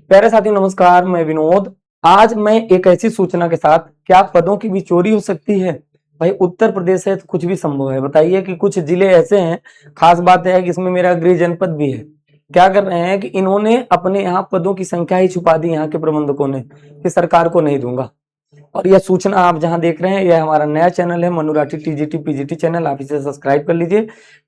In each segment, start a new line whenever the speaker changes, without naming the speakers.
प्यारे साथी नमस्कार, मैं विनोद। आज मैं एक ऐसी सूचना के साथ, क्या पदों की भी चोरी हो सकती है? भाई उत्तर प्रदेश है तो कुछ भी संभव है। बताइए कि कुछ जिले ऐसे हैं, खास बात है कि इसमें मेरा गृह जनपद भी है। क्या कर रहे हैं कि इन्होंने अपने यहाँ पदों की संख्या ही छुपा दी यहाँ के प्रबंधकों ने, कि सरकार को नहीं दूंगा। और यह सूचना आप जहां देख रहे हैं, यह हमारा नया चैनल है Manu Rathi TGT PGT channel. आप इसे सब्सक्राइब कर लीजिए।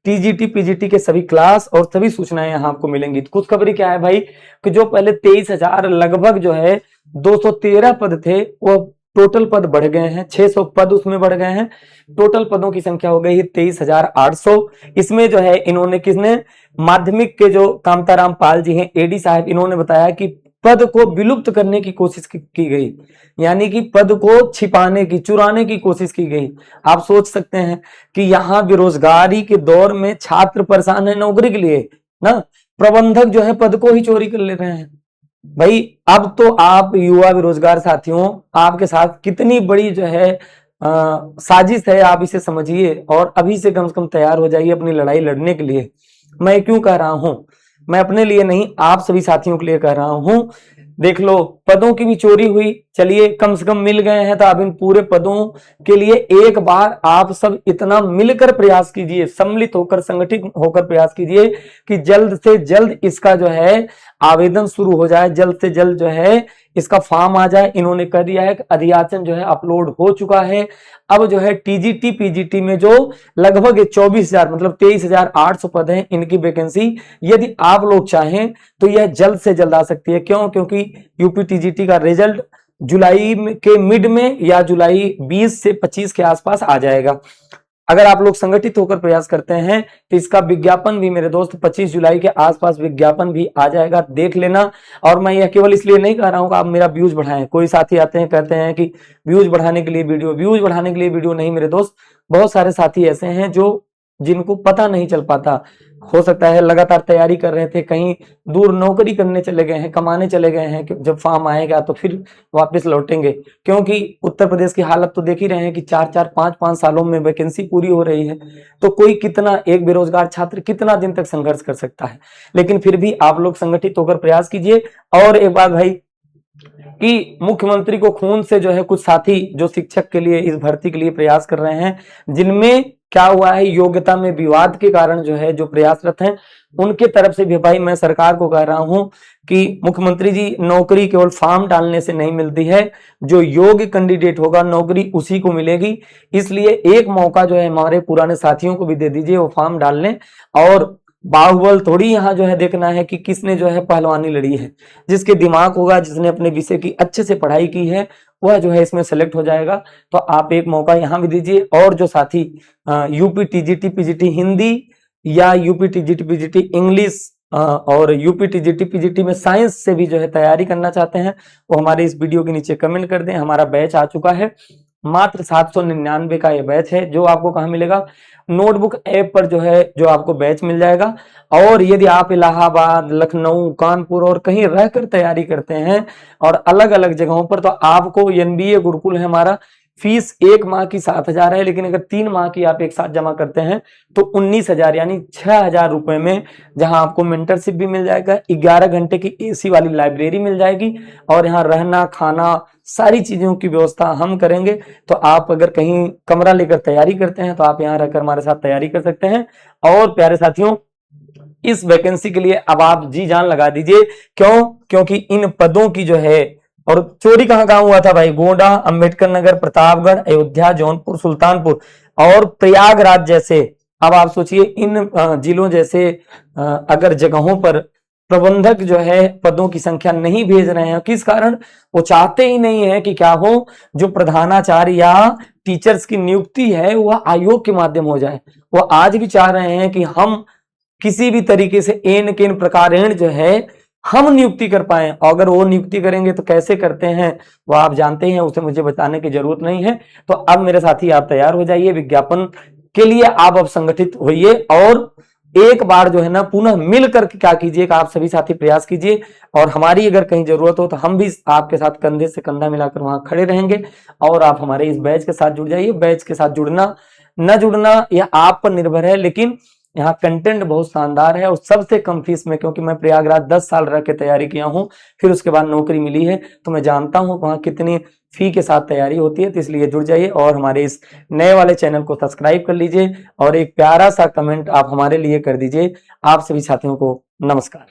टीजीटी पीजीटी के सभी क्लास और सभी सूचनाएं यहां आपको मिलेंगी। तो खुशखबरी क्या है भाई, कि जो पहले 23,000 लगभग जो है 213 पद थे, वो टोटल पद बढ़ गए हैं, 600 पद उसमें बढ़ गए हैं। टोटल पदों की संख्या हो गई है 23,800। इसमें जो है इन्होंने किसने, माध्यमिक के जो कामताराम पाल जी हैं एडी साहब, इन्होंने बताया कि पद को विलुप्त करने की कोशिश की गई, यानी कि पद को छिपाने की, चुराने की कोशिश की गई। आप सोच सकते हैं कि यहाँ बेरोजगारी के दौर में छात्र परेशान है नौकरी के लिए ना, प्रबंधक जो है पद को ही चोरी कर ले रहे हैं। भाई अब तो आप युवा बेरोजगार साथियों, आपके साथ कितनी बड़ी जो है साजिश है, आप इसे समझिए और अभी से कम तैयार हो जाइए अपनी लड़ाई लड़ने के लिए। मैं क्यों कह रहा हूं, मैं अपने लिए नहीं, आप सभी साथियों के लिए कह रहा हूं। देख लो, पदों की भी चोरी हुई, चलिए कम से कम मिल गए हैं, तो आप इन पूरे पदों के लिए एक बार आप सब इतना मिलकर प्रयास कीजिए, सम्मिलित होकर, संगठित होकर प्रयास कीजिए कि जल्द से जल्द इसका जो है आवेदन शुरू हो जाए, जल्द से जल्द जो है इसका फॉर्म आ जाए। इन्होंने कर दिया है, अधियाचन जो है अपलोड हो चुका है। अब जो है टीजीटी पीजीटी में जो लगभग 24,000 मतलब 23,800 पद हैं, इनकी वैकेंसी यदि आप लोग चाहें तो यह जल्द से जल्द आ सकती है। क्यों? क्योंकि यूपी टीजीटी का रिजल्ट जुलाई के मिड में या जुलाई 20 से 25 के आसपास आ जाएगा। अगर आप लोग संगठित होकर प्रयास करते हैं तो इसका विज्ञापन भी मेरे दोस्त 25 जुलाई के आसपास विज्ञापन भी आ जाएगा, देख लेना। और मैं यह केवल इसलिए नहीं कह रहा हूं कि आप मेरा व्यूज बढ़ाएं। कोई साथी आते हैं कहते हैं कि व्यूज बढ़ाने के लिए वीडियो, व्यूज बढ़ाने के लिए वीडियो नहीं मेरे दोस्त। बहुत सारे साथी ऐसे हैं जो जिनको पता नहीं चल पाता, हो सकता है लगातार तैयारी कर रहे थे, कहीं दूर नौकरी करने चले गए हैं, कमाने चले गए हैं, कि जब फॉर्म आएगा तो फिर वापस लौटेंगे। क्योंकि उत्तर प्रदेश की हालत तो देख ही रहे हैं कि 4-4 5-5 सालों में वैकेंसी पूरी हो रही है। तो कोई कितना, एक बेरोजगार छात्र कितना दिन तक संघर्ष कर सकता है। लेकिन फिर भी आप लोग संगठित होकर प्रयास कीजिए। और एक बात भाई, कि मुख्यमंत्री को खून से जो है कुछ साथी जो शिक्षक के लिए, इस भर्ती के लिए प्रयास कर रहे हैं, जिनमें क्या हुआ है, योग्यता में विवाद के कारण जो है जो प्रयासरत हैं, उनके तरफ से भी भाई मैं सरकार को कह रहा हूं कि मुख्यमंत्री जी, नौकरी केवल फॉर्म डालने से नहीं मिलती है, जो योग्य कैंडिडेट होगा नौकरी उसी को मिलेगी। इसलिए एक मौका जो है हमारे पुराने साथियों को भी दे दीजिए, वो फॉर्म डाल लें। और बाहुबल थोड़ी यहाँ जो है देखना है कि किसने जो है पहलवानी लड़ी है। जिसके दिमाग होगा, जिसने अपने विषय की अच्छे से पढ़ाई की है, वह जो है इसमें सेलेक्ट हो जाएगा। तो आप एक मौका यहाँ भी दीजिए। और जो साथी यूपी टीजीटी पीजीटी हिंदी या यूपी टीजीटी पीजीटी इंग्लिश और यूपी टीजीटी पीजीटी में साइंस से भी जो है तैयारी करना चाहते हैं, वो हमारे इस वीडियो के नीचे कमेंट कर दें। हमारा बैच आ चुका है, मात्र 799 का ये बैच है, जो आपको कहाँ मिलेगा, नोटबुक ऐप पर जो है जो आपको बैच मिल जाएगा। और यदि आप इलाहाबाद, लखनऊ, कानपुर और कहीं रहकर तैयारी करते हैं और अलग अलग जगहों पर, तो आपको एनबीए गुरुकुल है हमारा, फीस एक माह की 7,000 है, लेकिन अगर 3 माह की आप एक साथ जमा करते हैं तो 19,000 यानी 6,000 रुपए में, जहां आपको मेंटरशिप भी मिल जाएगा, 11 घंटे की एसी वाली लाइब्रेरी मिल जाएगी, और यहाँ रहना खाना सारी चीजों की व्यवस्था हम करेंगे। तो आप अगर कहीं कमरा लेकर तैयारी करते हैं तो आप यहाँ रहकर हमारे साथ तैयारी कर सकते हैं। और प्यारे साथियों, इस वैकेंसी के लिए अब आप जी जान लगा दीजिए। क्यों? क्योंकि इन पदों की जो है, और चोरी कहां कहां हुआ था भाई, गोंडा, अंबेडकर नगर, प्रतापगढ़, अयोध्या, जौनपुर, सुल्तानपुर और प्रयागराज जैसे, अब आप सोचिए इन जिलों जैसे अगर जगहों पर प्रबंधक जो है पदों की संख्या नहीं भेज रहे हैं, किस कारण? वो चाहते ही नहीं है कि क्या हो, जो प्रधानाचार्य या टीचर्स की नियुक्ति है वह आयोग के माध्यम हो जाए। वो आज भी चाह रहे हैं कि हम किसी भी तरीके से एन केन प्रकारेण जो है हम नियुक्ति कर पाए। अगर वो नियुक्ति करेंगे तो कैसे करते हैं वो आप जानते हैं, उसे मुझे बताने की जरूरत नहीं है। तो अब मेरे साथी आप तैयार हो जाइए, विज्ञापन के लिए आप अब संगठित होइए। और एक बार जो है ना पुनः मिलकर क्या कीजिए कि आप सभी साथी प्रयास कीजिए, और हमारी अगर कहीं जरूरत हो तो हम भी आपके साथ कंधे से कंधा मिलाकर वहां खड़े रहेंगे। और आप हमारे इस बैच के साथ जुड़ जाइए। बैच के साथ जुड़ना न जुड़ना यह आप पर निर्भर है, लेकिन यहाँ कंटेंट बहुत शानदार है और सबसे कम फीस में, क्योंकि मैं प्रयागराज 10 साल रह के तैयारी किया हूँ, फिर उसके बाद नौकरी मिली है, तो मैं जानता हूँ वहाँ कितनी फी के साथ तैयारी होती है। तो इसलिए जुड़ जाइए और हमारे इस नए वाले चैनल को सब्सक्राइब कर लीजिए और एक प्यारा सा कमेंट आप हमारे लिए कर दीजिए। आप सभी साथियों को नमस्कार।